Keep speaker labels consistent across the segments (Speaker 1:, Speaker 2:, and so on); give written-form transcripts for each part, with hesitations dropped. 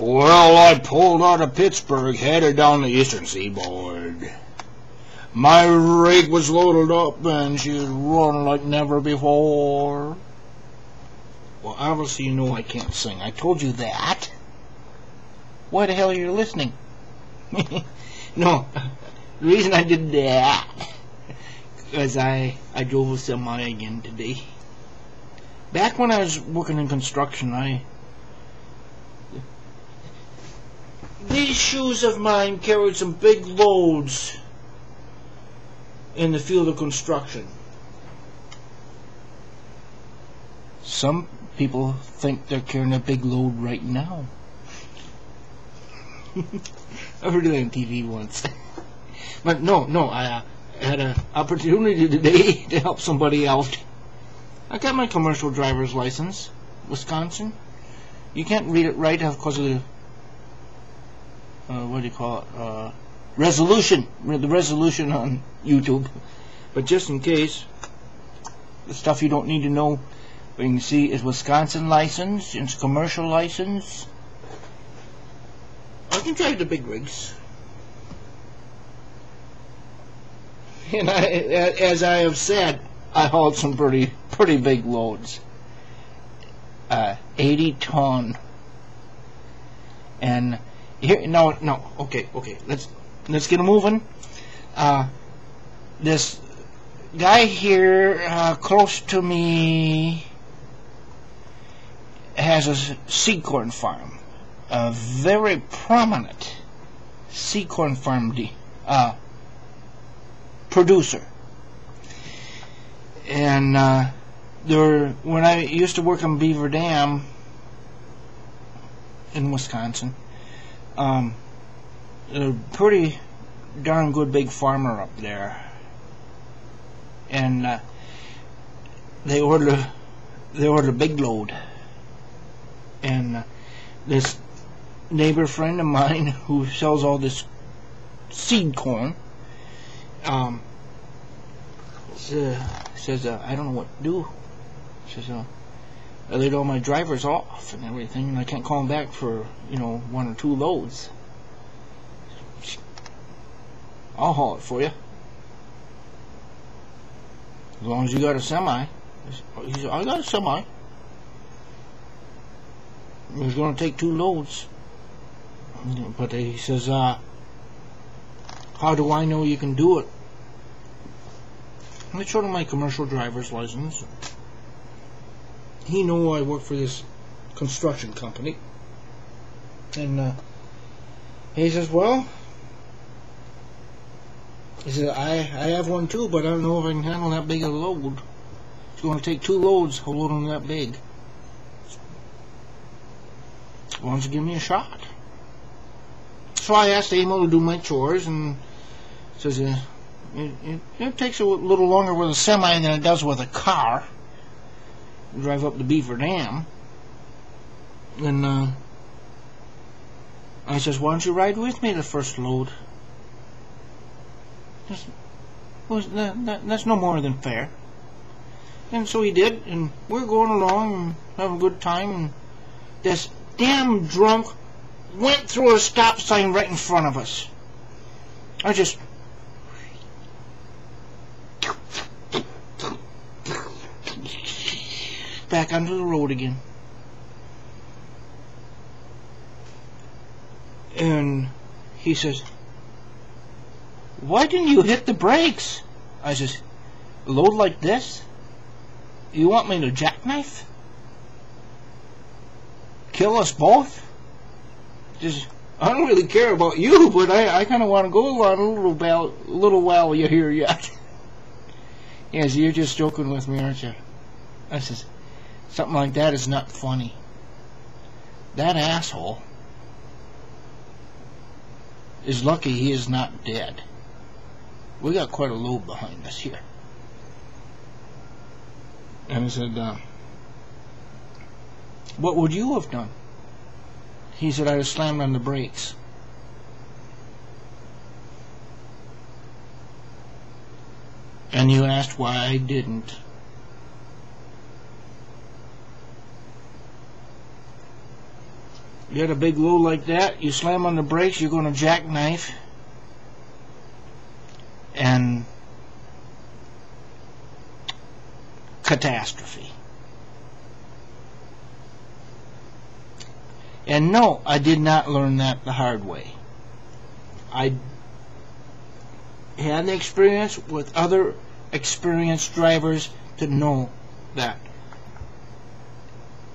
Speaker 1: Well, I pulled out of Pittsburgh, headed down the eastern seaboard. My rig was loaded up and she was running like never before. Well, obviously you know I can't sing. I told you that. Why the hell are you listening? No, the reason I did that is I drove a semi again today. Back when I was working in construction, these shoes of mine carried some big loads in the field of construction. Some people think they're carrying a big load right now. I heard it on TV once. But no, I had an opportunity today to help somebody out. I got my commercial driver's license, Wisconsin. You can't read it right because of the what do you call it? Resolution. The resolution on YouTube. But just in case, the stuff you don't need to know, but you can see is Wisconsin license, it's commercial license. I can drive the big rigs. And as I have said, I hauled some pretty big loads. 80 ton. And here, no, okay, let's get moving. This guy here close to me has a seed corn farm, a very prominent seed corn farm producer. And when I used to work on Beaver Dam in Wisconsin, a pretty darn good big farmer up there, and they ordered a big load. And this neighbor friend of mine who sells all this seed corn says I don't know what to do. Says I laid all my drivers off and everything, and I can't call them back for 1 or 2 loads. I'll haul it for you as long as you got a semi. He said, I got a semi. He's going to take 2 loads. But he says, how do I know you can do it? I showed him my commercial driver's license. He knew I work for this construction company. And he says, well, he said, I have one too, but I don't know if I can handle that big a load. It's going to take 2 loads to load them that big. Why don't you give me a shot? So I asked Emil to do my chores, and says it takes a little longer with a semi than it does with a car. Drive up the Beaver Dam. And I says, why don't you ride with me the first load? That's no more than fair. And so he did, and we're going along and having a good time, and this damn drunk went through a stop sign right in front of us. I just back onto the road again. And he says, why didn't you hit the brakes? I says, a load like this? You want me to jackknife? Kill us both? Just, I don't really care about you, but I kind of want to go on a little while you're here yet. Yes, you're just joking with me, aren't you? I says, something like that is not funny. That asshole is lucky he is not dead. We got quite a load behind us here. And I said, what would you have done? He said, I'd have slammed on the brakes. And you asked why I didn't. You had a big load like that, you slam on the brakes, you're going to jackknife, and catastrophe. And no, I did not learn that the hard way. I had the experience with other experienced drivers to know that.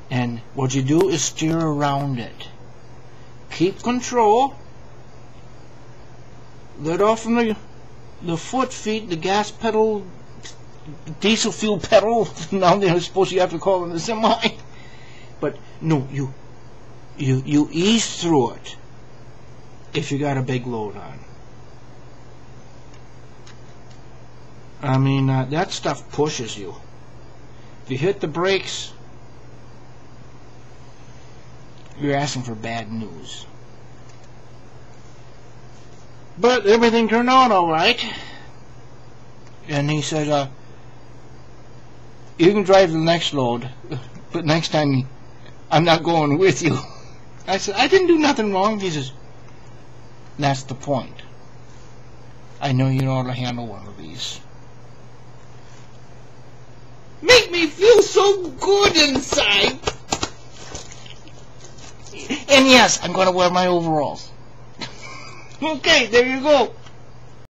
Speaker 1: And what you do is steer around it. Keep control. Let off from the foot feet, the gas pedal, diesel fuel pedal. Now they're supposed you have to call them the semi. But no, you ease through it if you got a big load on. I mean, that stuff pushes you. If you hit the brakes, you're asking for bad news. But everything turned out all right. And he said, you can drive the next load, but next time I'm not going with you. I said, I didn't do nothing wrong. He says, that's the point. I know you know how to handle one of these. Make me feel so good inside. And yes, I'm going to wear my overalls. Okay, there you go.